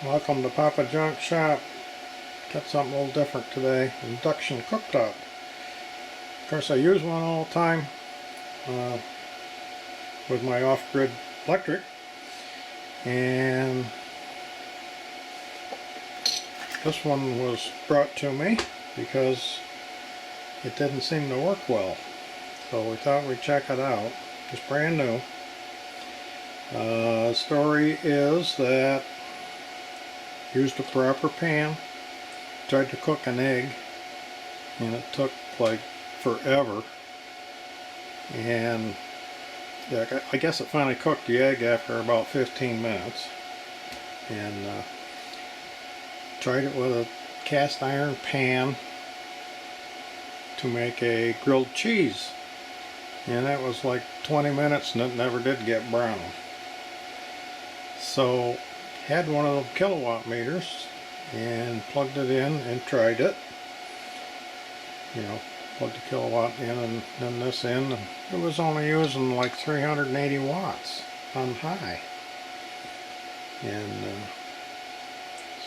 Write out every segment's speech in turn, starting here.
Welcome to Papa Junk Shop. Got something a little different today. Induction cooktop. Of course I use one all the time with my off-grid electric, and this one was brought to me because it didn't seem to work well, so we thought we'd check it out. It's brand new. The story is that used a proper pan, tried to cook an egg, and it took like forever, and yeah, I guess it finally cooked the egg after about 15 minutes, and tried it with a cast iron pan to make a grilled cheese, and that was like 20 minutes and it never did get brown. So had one of those kilowatt meters and plugged it in and tried it. You know, plugged the kilowatt in and then this in, and it was only using like 380 watts on high, and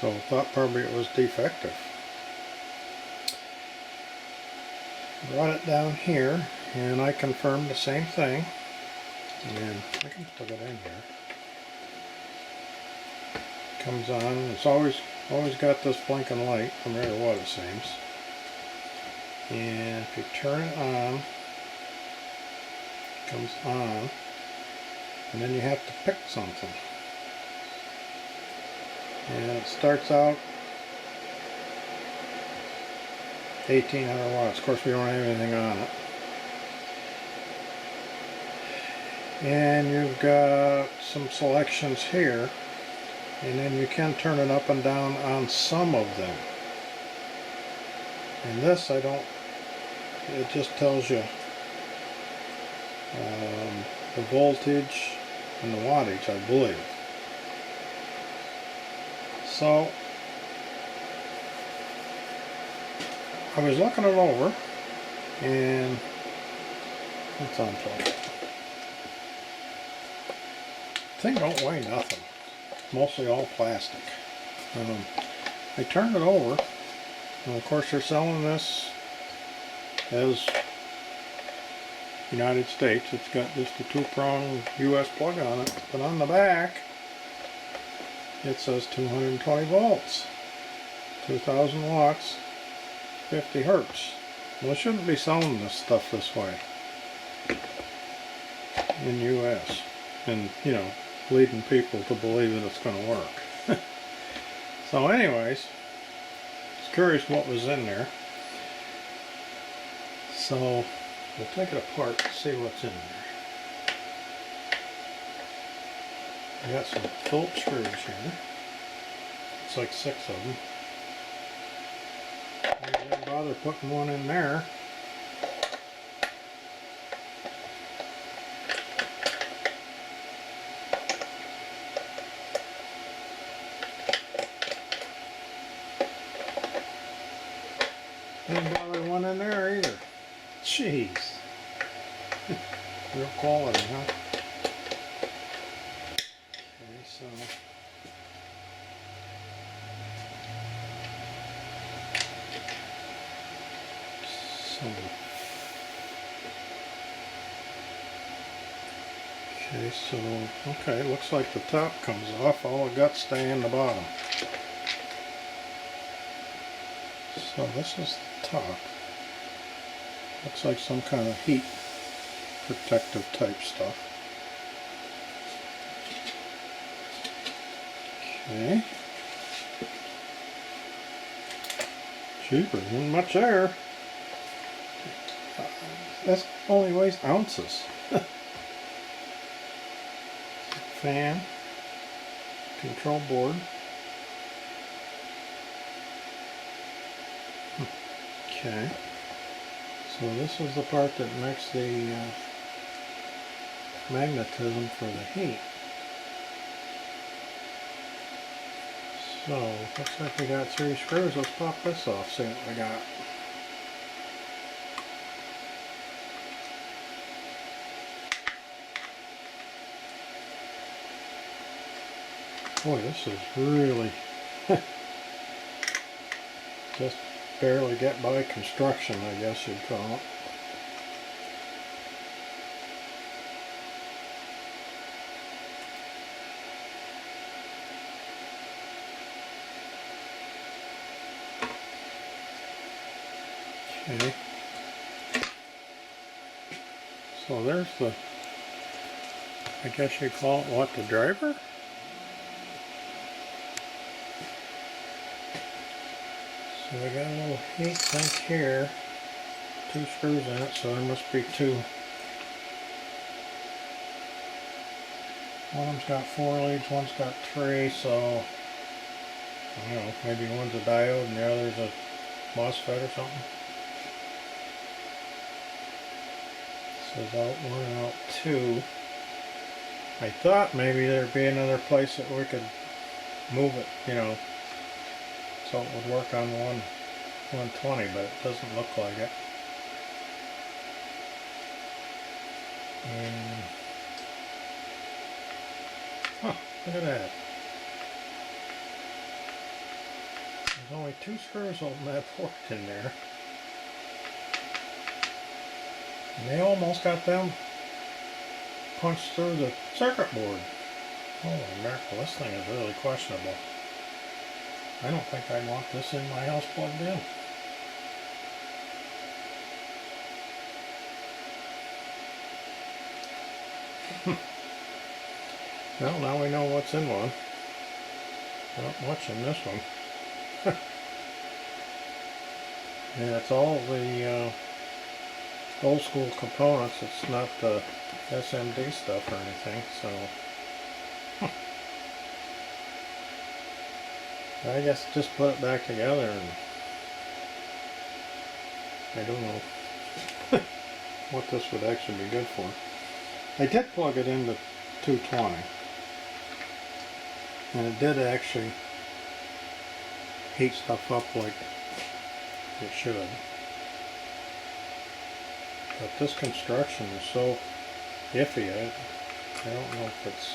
so thought probably it was defective. Brought it down here and I confirmed the same thing, and I can plug it in here. Comes on. It's always got this blinking light no matter what, it seems. And if you turn it on, it comes on, and then you have to pick something. And it starts out 1800 watts. Of course we don't have anything on it. And you've got some selections here, and then you can turn it up and down on some of them. And this it just tells you the voltage and the wattage, I believe. So I was looking it over, and let's unplug it. The thing don't weigh nothing. Mostly all plastic. I turned it over, and of course they're selling this as United States. It's got just a 2-prong US plug on it, but on the back it says 220 volts, 2000 watts, 50 hertz. Well, they shouldn't be selling this stuff this way in US, and you know, leading people to believe that it's going to work. So anyways, I was curious what was in there, so we'll take it apart to see what's in there. I got some Phillips screws here. It's like 6 of them. I didn't bother putting one in there. Didn't bother one in there either. Jeez. Real quality, huh? Okay, so okay, looks like the top comes off, all the guts stay in the bottom. So this is the top. Looks like some kind of heat protective type stuff. Okay. Cheaper, isn't much there. That only weighs ounces. Fan, control board. Okay, so this is the part that makes the magnetism for the heat. So, looks like we got 3 screws. Let's pop this off, see what we got. Boy, this is really just barely get by construction, I guess you'd call it. Okay. So there's the, I guess you call it what, the driver? So we got a little heat sink here, 2 screws in it, so there must be 2. One of them's got 4 leads, one's got 3, so I don't know, maybe one's a diode and the other's a MOSFET or something. Says out 1 and out 2. I thought maybe there'd be another place that we could move it, you know, so it would work on 120, but it doesn't look like it. And, huh, look at that. There's only 2 screws holding that port in there. And they almost got them punched through the circuit board. Holy mackerel, this thing is really questionable. I don't think I'd want this in my house plugged in. Well, now we know what's in one. Not much in this one. And it's all the old school components. It's not the SMD stuff or anything, so I guess just put it back together, and I don't know what this would actually be good for. I did plug it into 220, and it did actually heat stuff up like it should. But this construction is so iffy, I don't know if it's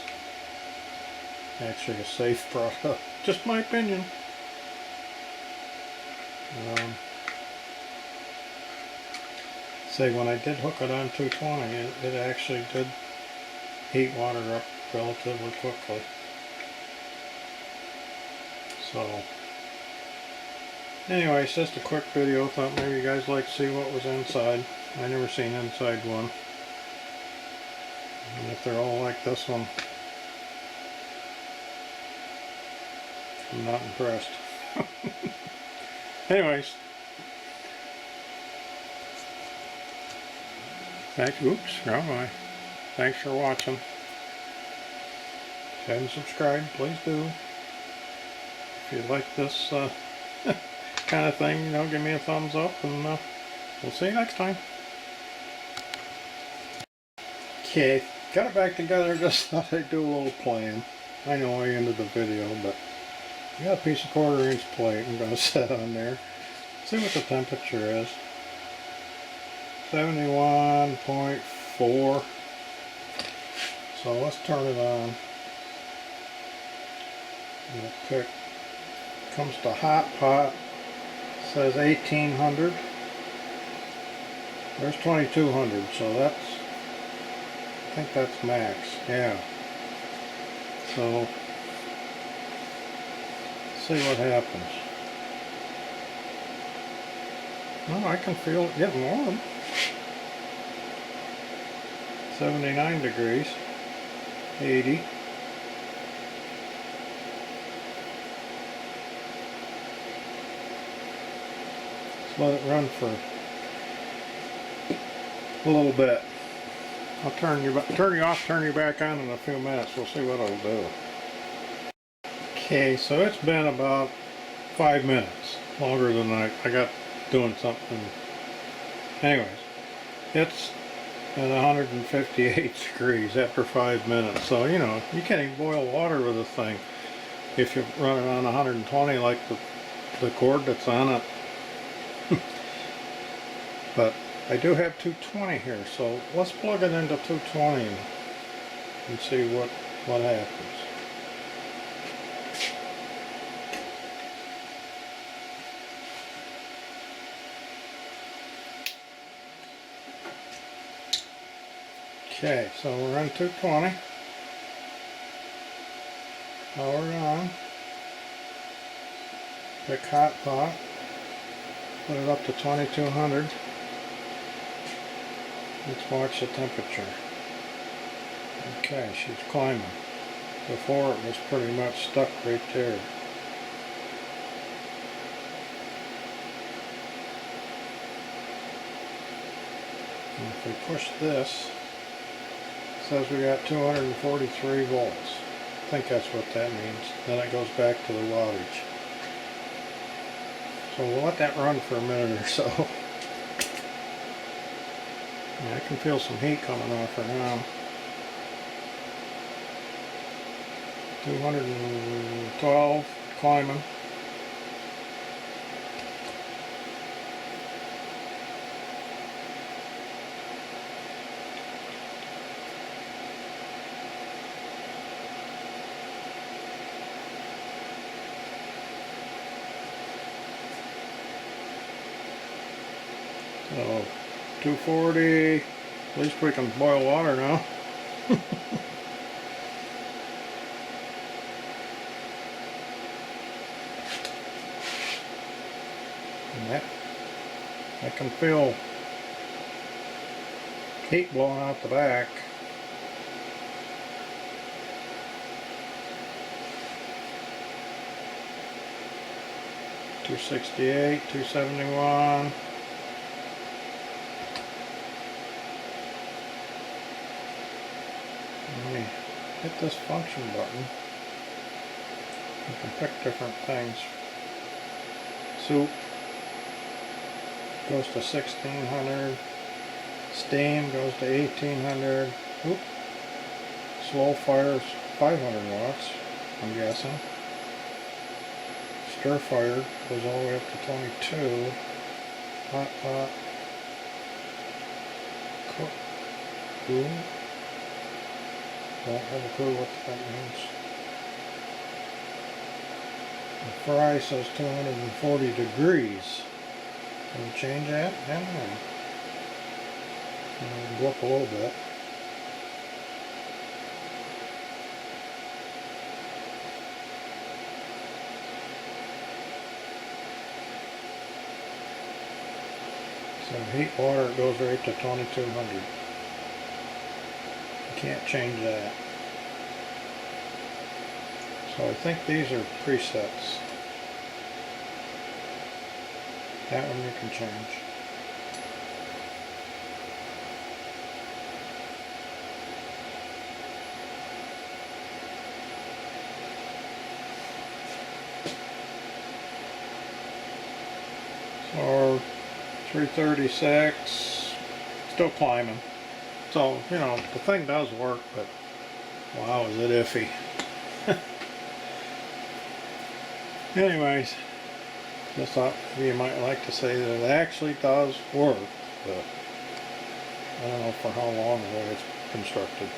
actually a safe product. Just my opinion. Say when I did hook it on 220, it actually did heat water up relatively quickly. So anyways, just a quick video. Thought maybe you guys like to see what was inside. I never seen inside one. And if they're all like this one, I'm not impressed. Anyways, thanks for watching. If you haven't subscribed, please do. If you like this kind of thing, you know, give me a thumbs up, and we'll see you next time. Okay, got it back together. Just thought I'd do a little playing. I know I ended the video, but I got a piece of 1/4 inch plate I'm going to set on there. See what the temperature is. 71.4. So let's turn it on. We'll pick. Comes to hot pot. Says 1800. There's 2200. So that's. I think that's max. Yeah. So. See what happens. Well, I can feel it getting warm. 79 degrees. 80. Let's let it run for a little bit. I'll turn you off, turn you back on in a few minutes. We'll see what it'll do. Okay, so it's been about 5 minutes, longer than I got doing something. Anyways, it's at 158 degrees after 5 minutes. So, you know, you can't even boil water with this thing if you run it on 120 like the cord that's on it. But I do have 220 here, so let's plug it into 220 and see what happens. Okay, so we're on 220. Power on. Pick hot pot. Put it up to 2200. Let's watch the temperature. Okay, she's climbing. Before it was pretty much stuck right there. And if we push this, it says we got 243 volts. I think that's what that means. Then it goes back to the wattage. So we'll let that run for a minute or so. Yeah, I can feel some heat coming off her now. 212, climbing. So 240, at least we can boil water now. And that, I can feel heat blowing out the back. $268, $271. Let me hit this function button. You can pick different things. Soup goes to 1600. Steam goes to 1800. Oop. Slow fire's 500 watts, I'm guessing. Stir fire goes all the way up to 22. Hot pot. Cook. Cool. Don't have a clue what that means. The fry says 240 degrees. Can we change that? I don't know. Go up a little bit. So heat water goes right to 2200. You can't change that. So I think these are presets. That one you can change. So 336, still climbing. So, you know, the thing does work, but wow, is it iffy. Anyways, just thought you might like to say that it actually does work, but I don't know for how long the way it's constructed.